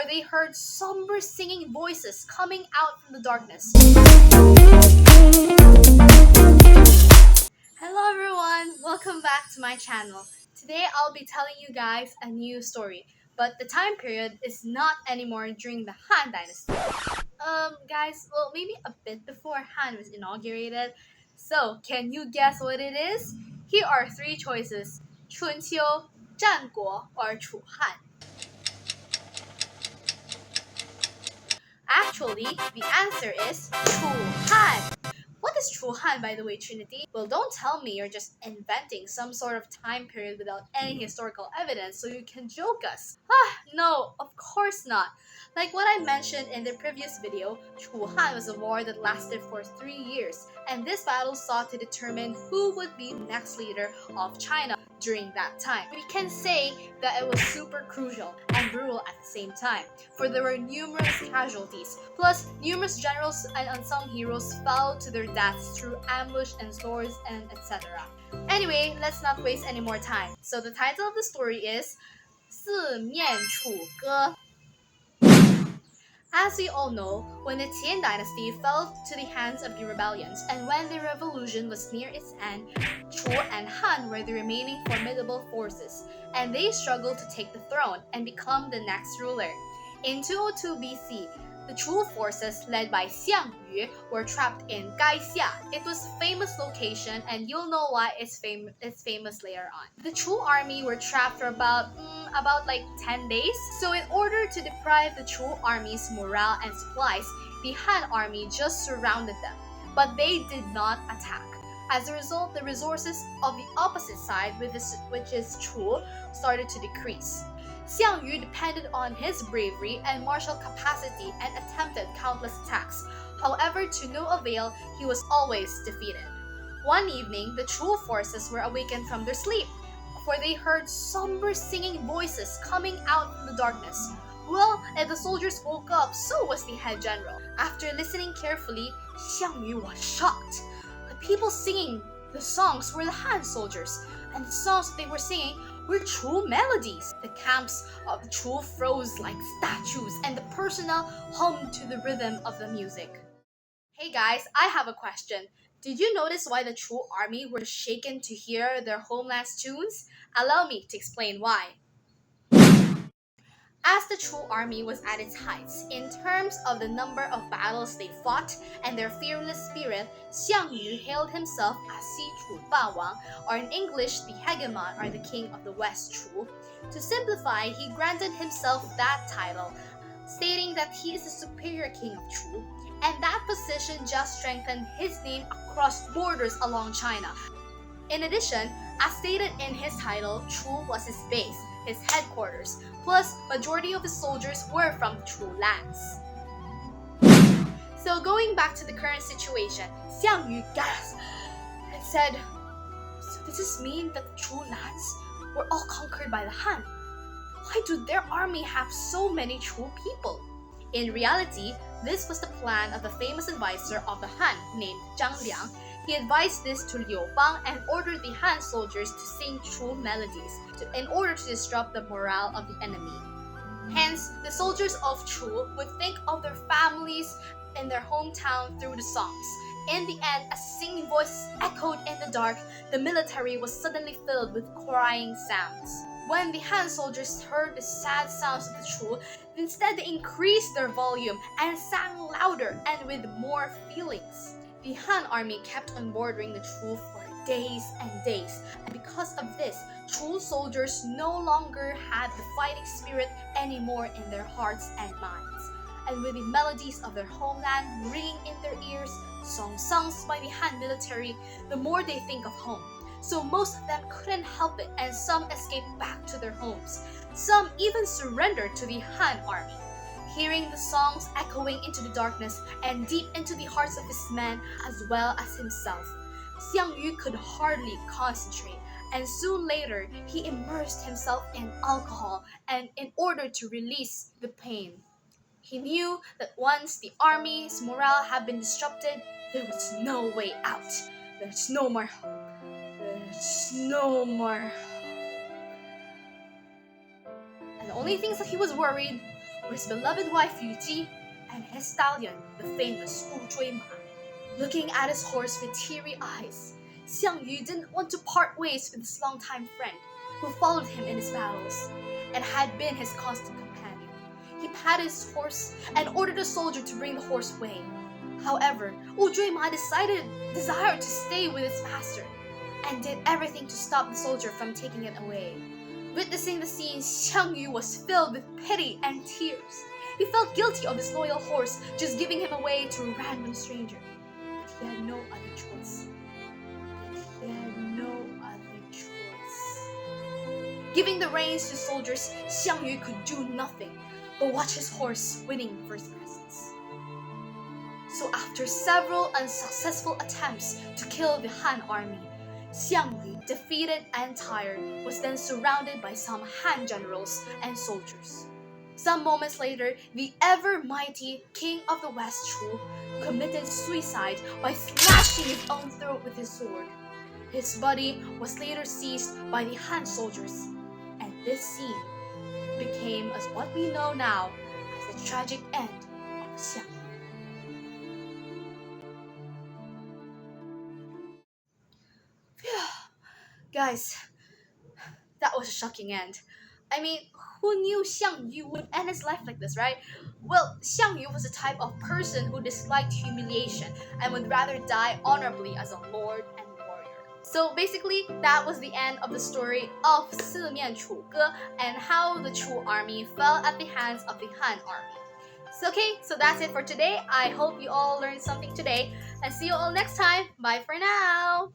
they heard somber singing voices coming out from the darkness. Hello everyone, welcome back to my channel. Today I'll be telling you guys a new story, but the time period is not anymore during the Han Dynasty. Guys, well, maybe a bit before Han was inaugurated. So, can you guess what it is? Here are three choices: 春秋, 战国, or 楚汉. Actually, the answer is Chu-Han. What is Chu-Han, by the way, Trinity? Well, don't tell me you're just inventing some sort of time period without any historical evidence so you can joke us. No, of course not. Like what I mentioned in the previous video, Chu-Han was a war that lasted for 3 years, and this battle sought to determine who would be the next leader of China during that time. We can say that it was super crucial and brutal at the same time, for there were numerous casualties, plus numerous generals and unsung heroes fell to their deaths through ambush and swords and etc. Anyway, let's not waste any more time. So the title of the story is 四面楚歌. As we all know, when the Trin dynasty fell to the hands of the rebellions and when the revolution was near its end, Chu and Han were the remaining formidable forces, and they struggled to take the throne and become the next ruler. In 202 BC, the Chu forces led by Xiang Yu were trapped in Gaixia. It was a famous location, and you'll know why it's famous later on. The Chu army were trapped for about like 10 days. So in order to deprive the Chu army's morale and supplies, the Han army just surrounded them, but they did not attack. As a result, the resources of the opposite side, which is Chu, started to decrease. Xiang Yu depended on his bravery and martial capacity and attempted countless attacks. However, to no avail, he was always defeated. One evening, the Chu forces were awakened from their sleep, for they heard somber singing voices coming out from the darkness. Well, as the soldiers woke up, so was the head general. After listening carefully, Xiang Yu was shocked. The people singing the songs were the Han soldiers, and the songs that they were singing were Chu melodies. The camps of the Chu froze like statues, and the personnel hummed to the rhythm of the music. Hey guys, I have a question. Did you notice why the Chu army were shaken to hear their homeland's tunes? Allow me to explain why. As the Chu army was at its heights, in terms of the number of battles they fought and their fearless spirit, Xiang Yu hailed himself as Xi Chu Ba Wang, or in English, the hegemon or the king of the West Chu. To simplify, he granted himself that title, stating that he is the superior king of Chu, and that position just strengthened his name across borders along China. In addition, as stated in his title, Chu was his base, his headquarters, plus majority of his soldiers were from Chu lands. So going back to the current situation, Xiang Yu gasped and said, "So does this mean that the Chu lands were all conquered by the Han? Why do their army have so many Chu people?" In reality, this was the plan of the famous advisor of the Han named Zhang Liang. He advised this to Liu Bang and ordered the Han soldiers to sing Chu melodies in order to disrupt the morale of the enemy. Hence, the soldiers of Chu would think of their families in their hometown through the songs. In the end, as singing voices echoed in the dark, the military was suddenly filled with crying sounds. When the Han soldiers heard the sad sounds of the Chu, instead they increased their volume and sang louder and with more feelings. The Han army kept on bordering the Chu for days and days, and because of this, Chu soldiers no longer had the fighting spirit anymore in their hearts and minds. And with the melodies of their homeland ringing in their ears, songs sung by the Han military, the more they think of home. So most of them couldn't help it, and some escaped back to their homes. Some even surrendered to the Han army. Hearing the songs echoing into the darkness and deep into the hearts of his men as well as himself, Xiang Yu could hardly concentrate, and soon later he immersed himself in alcohol and in order to release the pain. He knew that once the army's morale had been disrupted, there was no way out. There's no more hope. There's no more hope. And the only things that he was worried were his beloved wife Yu Ji and his stallion, the famous Wu Ma. Looking at his horse with teary eyes, Xiang Yu didn't want to part ways with his longtime friend, who followed him in his battles and had been his constant companion. He patted his horse and ordered a soldier to bring the horse away. However, Wu Ma desired to stay with its master and did everything to stop the soldier from taking it away. Witnessing the scene, Xiang Yu was filled with pity and tears. He felt guilty of his loyal horse just giving him away to a random stranger. But he had no other choice. Giving the reins to soldiers, Xiang Yu could do nothing but watch his horse winning first presence. So after several unsuccessful attempts to kill the Han army, Xiang Yu, defeated and tired, was then surrounded by some Han generals and soldiers. Some moments later, the ever-mighty King of the West Chu committed suicide by slashing his own throat with his sword. His body was later seized by the Han soldiers, and this scene became as what we know now as the tragic end of Xiang Yu. Guys, that was a shocking end. I mean, who knew Xiang Yu would end his life like this, right? Well, Xiang Yu was the type of person who disliked humiliation and would rather die honorably as a lord and warrior. So basically, that was the end of the story of 四面楚歌 and how the Chu army fell at the hands of the Han army. So that's it for today. I hope you all learned something today, and see you all next time. Bye for now!